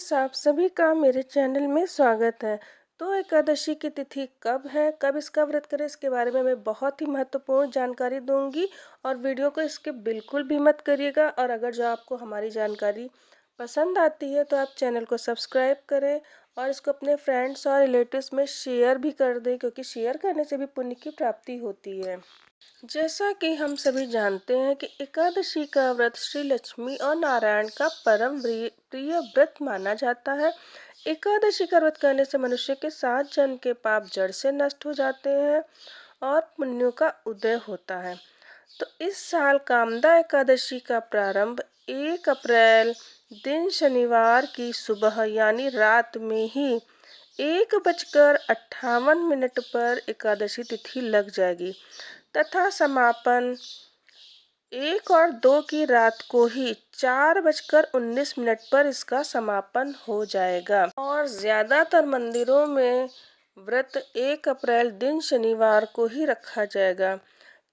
Friends, आप सभी का मेरे चैनल में स्वागत है। तो एकादशी की तिथि कब है, कब इसका व्रत करें, इसके बारे में मैं बहुत ही महत्वपूर्ण जानकारी दूंगी और वीडियो को स्किप बिल्कुल भी मत करिएगा। और अगर जो आपको हमारी जानकारी पसंद आती है तो आप चैनल को सब्सक्राइब करें और इसको अपने फ्रेंड्स और रिलेटिव्स में शेयर भी कर दें, क्योंकि शेयर करने से भी पुण्य की प्राप्ति होती है। जैसा कि हम सभी जानते हैं कि एकादशी का व्रत श्री लक्ष्मी और नारायण का परम प्रिय व्रत माना जाता है। एकादशी का व्रत करने से मनुष्य के 7 जन्म के पाप जड़ से नष्ट हो जाते हैं और पुण्यों का उदय होता है। तो इस साल कामदा एकादशी का प्रारंभ 1 अप्रैल दिन शनिवार की सुबह यानी रात में ही 1:58 पर एकादशी तिथि लग जाएगी तथा समापन 1 और 2 की रात को ही 4:19 पर इसका समापन हो जाएगा। और ज्यादातर मंदिरों में व्रत 1 अप्रैल दिन शनिवार को ही रखा जाएगा,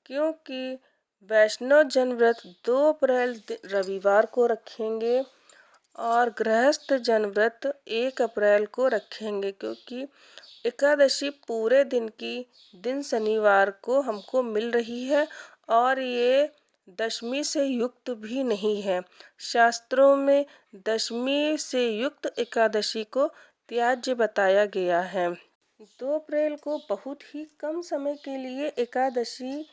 क्योंकि वैष्णव जन व्रत 2 अप्रैल रविवार को रखेंगे और गृहस्थ जन व्रत 1 अप्रैल को रखेंगे, क्योंकि एकादशी पूरे दिन की दिन शनिवार को हमको मिल रही है और ये दशमी से युक्त भी नहीं है। शास्त्रों में दशमी से युक्त एकादशी को त्याज्य बताया गया है। 2 अप्रैल को बहुत ही कम समय के लिए एकादशी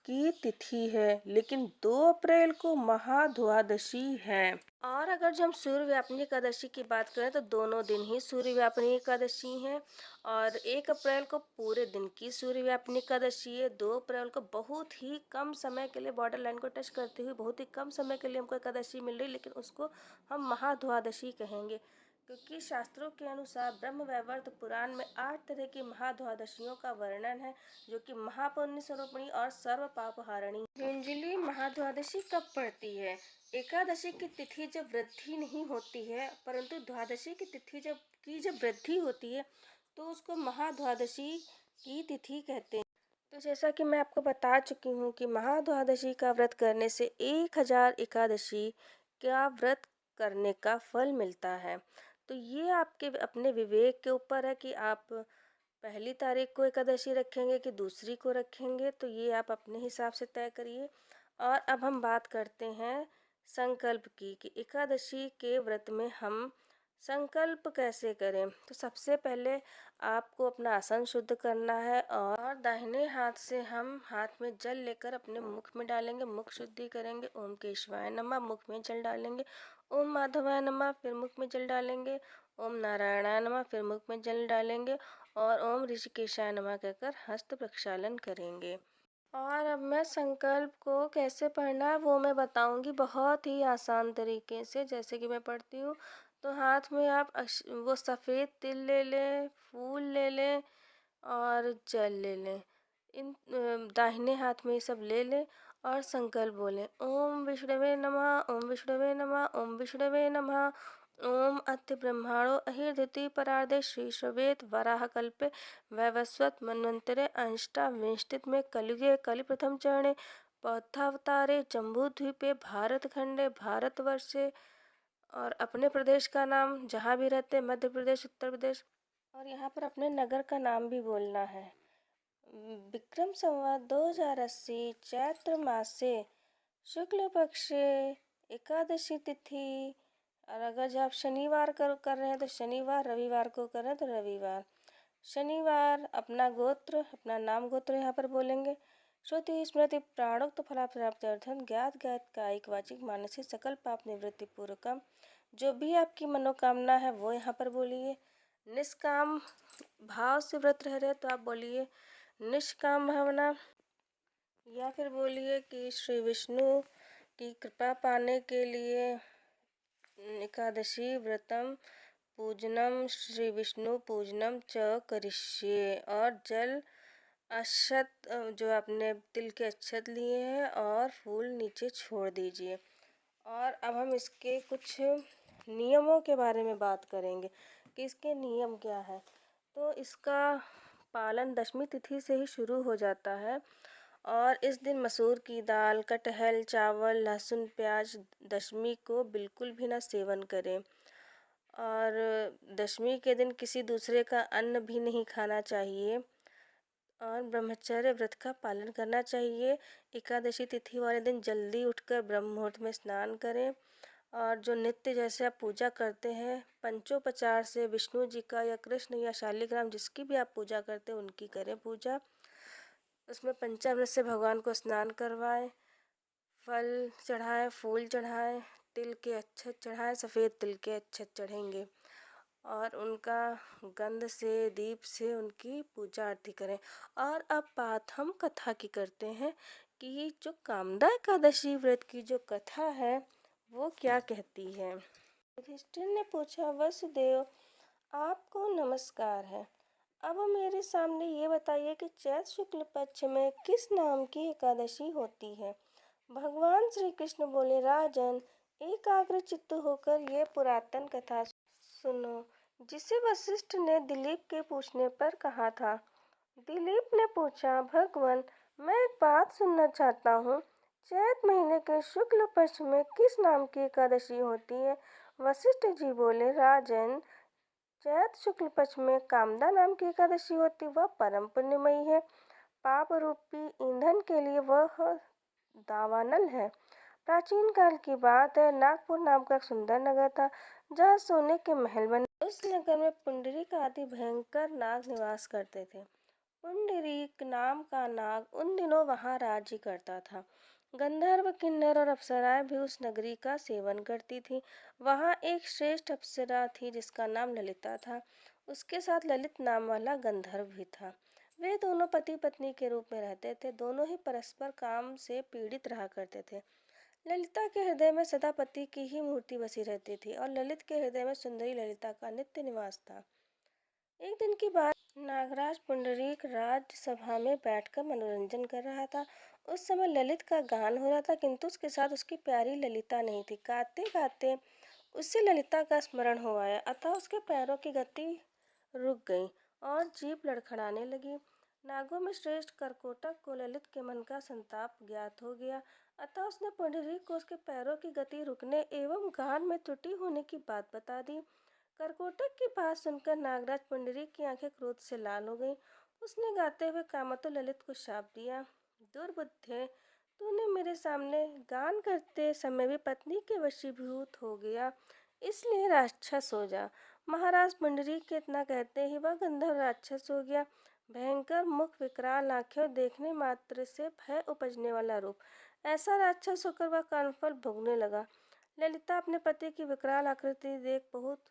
की तिथि है, लेकिन 2 अप्रैल को महाद्वादशी है। और अगर जो हम सूर्य व्यापिनी एकादशी की बात करें तो दोनों दिन ही सूर्य व्यापिनी एकादशी है। और 1 अप्रैल को पूरे दिन की सूर्य व्यापिनी एकादशी है। 2 अप्रैल को बहुत ही कम समय के लिए बॉर्डर लाइन को टच करते हुए बहुत ही कम समय के लिए हमको एकादशी मिल रही, लेकिन उसको हम महाद्वादशी कहेंगे, क्योंकि शास्त्रों के अनुसार ब्रह्म वैवर्त पुराण में 8 तरह की महाद्वादशियों का वर्णन है, जो कि महापुण्य स्वरूपिणी और सर्व पाप हारिणी। यूजुअली महाद्वादशी कब पड़ती है? एकादशी की तिथि जब वृद्धि नहीं होती है, परंतु द्वादशी की तिथि जब वृद्धि होती है तो उसको महाद्वादशी की तिथि कहते हैं। तो जैसा कि मैं आपको बता चुकी हूँ कि महाद्वादशी का व्रत करने से 1000 एकादशी का व्रत करने का फल मिलता है। तो ये आपके अपने विवेक के ऊपर है कि आप पहली तारीख को एकादशी रखेंगे कि दूसरी को रखेंगे, तो ये आप अपने हिसाब से तय करिए। और अब हम बात करते हैं संकल्प की कि एकादशी के व्रत में हम संकल्प कैसे करें। तो सबसे पहले आपको अपना आसन शुद्ध करना है और दाहिने हाथ से हम हाथ में जल लेकर अपने मुख में डालेंगे, मुख शुद्धि करेंगे। ओम केशवाय नमः मुख में जल डालेंगे, ओम माधवाय नमः फिर मुख में जल डालेंगे, ओम नारायणाय नमः फिर मुख में जल डालेंगे और ओम ऋषिकेशाय नमः कहकर हस्त प्रक्षालन करेंगे। और अब मैं संकल्प को कैसे पढ़ना है वो मैं बताऊंगी बहुत ही आसान तरीके से। जैसे कि मैं पढ़ती हूँ तो हाथ में आप वो सफ़ेद तिल ले लें, फूल ले लें और जल ले लें। इन दाहिने हाथ में ये सब ले लें और संकल्प बोलें, ओम विष्णवे नमः, ओम विष्णवे नमः, ओम विष्णवे नमः, ओम अत्य ब्रह्माणो अहिर्धति परार्धे श्री श्वेत वराह कल्पे वैवस्वत मन्वंतरे अष्टाविंशतित में कलियुगे कलि प्रथम चरणे बौद्धावतारे जम्बूद्वीपे भारत खंडे भारतवर्षे। और अपने प्रदेश का नाम जहाँ भी रहते, मध्य प्रदेश, उत्तर प्रदेश, और यहाँ पर अपने नगर का नाम भी बोलना है। विक्रम संवत 2080 चैत्र मासे शुक्ल पक्षे एकादशी तिथि। और अगर जो आप शनिवार कर रहे हैं तो शनिवार, रविवार को कर रहे हैं तो रविवार। शनिवार अपना गोत्र, अपना नाम गोत्र यहाँ पर बोलेंगे। श्रुति स्मृति प्राणोक्त फलाप्राप्त्यर्थम ज्ञात ज्ञात कायिक वाचिक मानसिक सकल पाप निवृत्ति पूर्वकम। जो भी आपकी मनोकामना है वो यहाँ पर बोलिए। निष्काम भाव से व्रत रह रहे तो आप बोलिए निष्काम भावना, या फिर बोलिए कि श्री विष्णु की कृपा पाने के लिए एकादशी व्रतम पूजनम श्री विष्णु पूजनम च करिष्ये। और जल अक्षत जो आपने तिल के अक्षत लिए हैं और फूल नीचे छोड़ दीजिए। और अब हम इसके कुछ नियमों के बारे में बात करेंगे कि इसके नियम क्या है। तो इसका पालन दशमी तिथि से ही शुरू हो जाता है और इस दिन मसूर की दाल, कटहल, चावल, लहसुन, प्याज दशमी को बिल्कुल भी ना सेवन करें। और दशमी के दिन किसी दूसरे का अन्न भी नहीं खाना चाहिए और ब्रह्मचर्य व्रत का पालन करना चाहिए। एकादशी तिथि वाले दिन जल्दी उठकर ब्रह्म मुहूर्त में स्नान करें और जो नित्य जैसे आप पूजा करते हैं पंचोपचार से विष्णु जी का या कृष्ण या शालिग्राम जिसकी भी आप पूजा करते हैं उनकी करें पूजा। उसमें पंचामृत से भगवान को स्नान करवाएं, फल चढ़ाएं, फूल चढ़ाएं, तिल के अक्षत चढ़ाएं, सफ़ेद तिल के अक्षत चढ़ेंगे और उनका गंध से दीप से उनकी पूजा आरती करें। और अब बात हम कथा की करते हैं कि जो कामदा एकादशी व्रत की जो कथा है वो क्या कहती है। युधिष्ठिर ने पूछा, वसुदेव आपको नमस्कार है। अब मेरे सामने ये बताइए कि चैत्र शुक्ल पक्ष में किस नाम की एकादशी होती है। भगवान श्री कृष्ण बोले, राजन एकाग्र चित्त होकर ये पुरातन कथा सुनो जिसे वशिष्ठ ने दिलीप के पूछने पर कहा था। दिलीप ने पूछा, भगवान मैं एक बात सुनना चाहता हूँ। चैत्र महीने के शुक्ल पक्ष में किस नाम की एकादशी होती है। वशिष्ठ जी बोले, राजन चैत्र शुक्ल पक्ष में कामदा नाम की एकादशी होती, वह परम पुण्यमयी है। पाप रूपी ईंधन के लिए वह दावानल है। प्राचीन काल की बात है, नागपुर नाम का एक सुंदर नगर था जहाँ सोने के महल बने। उस नगर में पुंडरीक आदि भयंकर नाग निवास करते थे। पुंडरीक नाम का नाग उन दिनों वहाँ राज्य करता था। गंधर्व, किन्नर और अप्सराएं भी उस नगरी का सेवन करती थी। वहाँ एक श्रेष्ठ अप्सरा थी जिसका नाम ललिता था। उसके साथ ललित नाम वाला गंधर्व भी था। वे दोनों पति पत्नी के रूप में रहते थे। दोनों ही परस्पर काम से पीड़ित रहा करते थे। ललिता के हृदय में सदा पति की ही मूर्ति बसी रहती थी और ललित के हृदय में सुंदरी ललिता का नित्य निवास था। एक दिन की बात, नागराज पुंडरीक राज्यसभा में बैठकर मनोरंजन कर रहा था। उस समय ललित का गान हो रहा था किंतु उसके साथ उसकी प्यारी ललिता नहीं थी। गाते गाते उससे ललिता का स्मरण हो आया, अतः उसके पैरों की गति रुक गई और जीभ लड़खड़ाने लगी। नागों में श्रेष्ठ करकोटक को ललित के मन का संताप ज्ञात हो गया, अतः उसने पुंडरीक को उसके पैरों की गति रुकने एवं गान में त्रुटि होने की बात बता दी। करकोटक की बात सुनकर नागराज पुंडरीक की आंखें क्रोध से लाल हो गईं। उसने गाते हुए कामतु ललित को शाप दिया, दुर्बुद्धे तूने मेरे सामने गान करते समय भी पत्नी के वशीभूत हो गया, इसलिए राक्षस हो जा। महाराज पुंडरीक के इतना कहते ही वह गंधर्व राक्षस हो गया। भयंकर मुख, विकराल आंखें, देखने मात्र से भय उपजने वाला रूप, ऐसा राक्षस होकर वह कर्मफल भोगने लगा। ललिता अपने पति की विकराल आकृति देख बहुत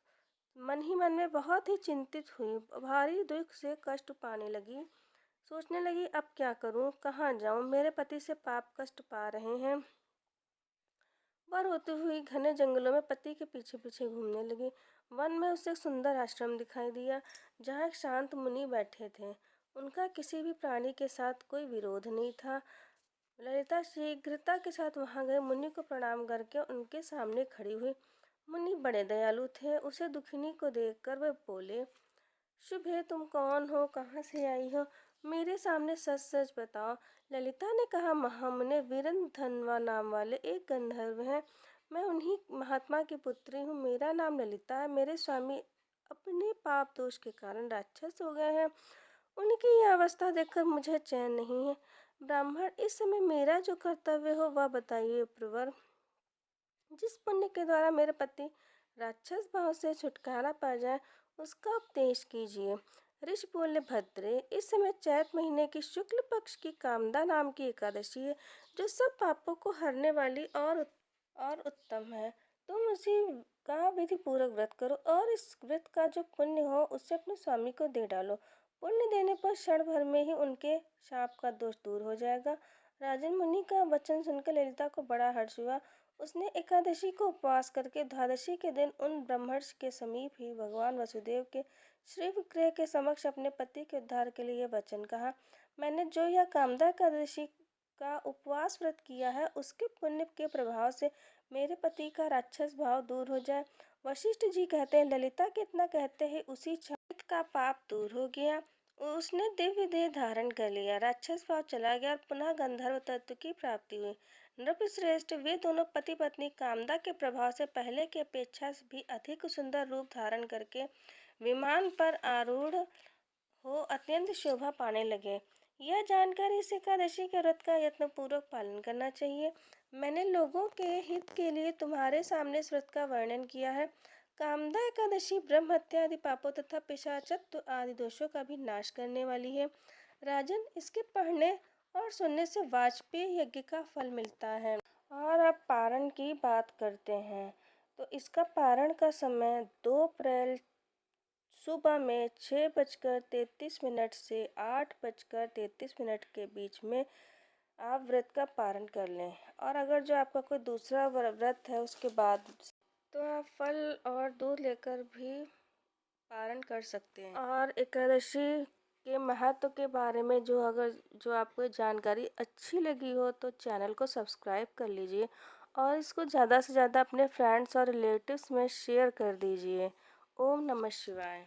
मन ही मन में बहुत ही चिंतित हुई, भारी दुख से कष्ट पाने लगी। सोचने लगी, अब क्या करूं, कहाँ जाऊं, मेरे पति से पाप कष्ट पा रहे हैं। वह रोती हुई घने जंगलों में पति के पीछे पीछे घूमने लगी। वन में उसे एक सुंदर आश्रम दिखाई दिया जहाँ एक शांत मुनि बैठे थे। उनका किसी भी प्राणी के साथ कोई विरोध नहीं था। ललिता शीघ्रता के साथ वहां गए। मुनि को प्रणाम करके उनके सामने खड़ी हुई। मुनि बड़े दयालु थे। उसे दुखिनी को देखकर वे बोले, शुभ है, तुम कौन हो, कहाँ से आई हो, मेरे सामने सच सच बताओ। ललिता ने कहा, महामुने वीरेंद्र धनवा नाम वाले एक गंधर्व हैं। मैं उन्हीं महात्मा की पुत्री हूँ। मेरा नाम ललिता है। मेरे स्वामी अपने पाप दोष के कारण राक्षस हो गए हैं। उनकी यह अवस्था देखकर मुझे चैन नहीं है। ब्राह्मण, इस समय मेरा जो कर्तव्य हो वह बताइए प्रवर। जिस पुण्य के द्वारा मेरे पति राक्षस भाव से छुटकारा पा जाए उसका उपदेश कीजिए। ऋषि बोले, भद्रे, इस समय चैत्र महीने की शुक्ल पक्ष की कामदा नाम की एकादशी है जो सब पापों को हरने वाली और उत्तम है। तुम उसी का विधि पूर्वक व्रत करो और इस व्रत का जो पुण्य हो उससे अपने स्वामी को दे डालो। पुण्य देने पर क्षण भर में ही उनके शाप का दोष दूर हो जाएगा। राजन मुनि का वचन सुनकर ललिता को बड़ा हर्ष हुआ। उसने एकादशी को उपवास करके द्वादशी के दिन उन ब्रह्मर्षि के समीप ही भगवान वसुदेव के श्री विग्रह के समक्ष अपने पति के उद्धार के लिए वचन कहा, मैंने जो यह कामदा एकादशी का उपवास व्रत किया है उसके पुण्य के प्रभाव से मेरे पति का राक्षस भाव दूर हो जाए। वशिष्ठ जी कहते हैं, ललिता के इतना कहते ही उसी क्षण का पाप दूर हो गया उसने दिव्य देह धारण कर लिया, राक्षस भाव चला गया और पुनः गंधर्व तत्व की प्राप्ति हुई। नृपश्रेष्ठ, वे दोनों पति पत्नी कामदा के प्रभाव से पहले की अपेक्षा भी अधिक सुंदर रूप धारण करके विमान पर आरूढ़ हो अत्यंत शोभा पाने लगे। यह जानकर इस एकादशी के व्रत का यत्नपूर्वक पालन करना चाहिए। मैंने लोगों के हित के लिए तुम्हारे सामने इस व्रत का वर्णन किया है। कामदा एकादशी ब्रह्म हत्या आदि पापों तथा पिशाचत्व आदि दोषों का भी नाश करने वाली है। राजन, इसके पढ़ने और सुनने से वाजपेयी यज्ञ का फल मिलता है। और अब पारण की बात करते हैं। तो इसका पारण का समय 2 अप्रैल सुबह में 6:33 से 8:33 के बीच में आप व्रत का पारण कर लें। और अगर जो आपका कोई दूसरा व्रत है उसके बाद, तो आप फल और दूध लेकर भी पारण कर सकते हैं। और एकादशी के महत्व के बारे में जो आपको जानकारी अच्छी लगी हो तो चैनल को सब्सक्राइब कर लीजिए और इसको ज़्यादा से ज़्यादा अपने फ्रेंड्स और रिलेटिव्स में शेयर कर दीजिए। ओम नमः शिवाय।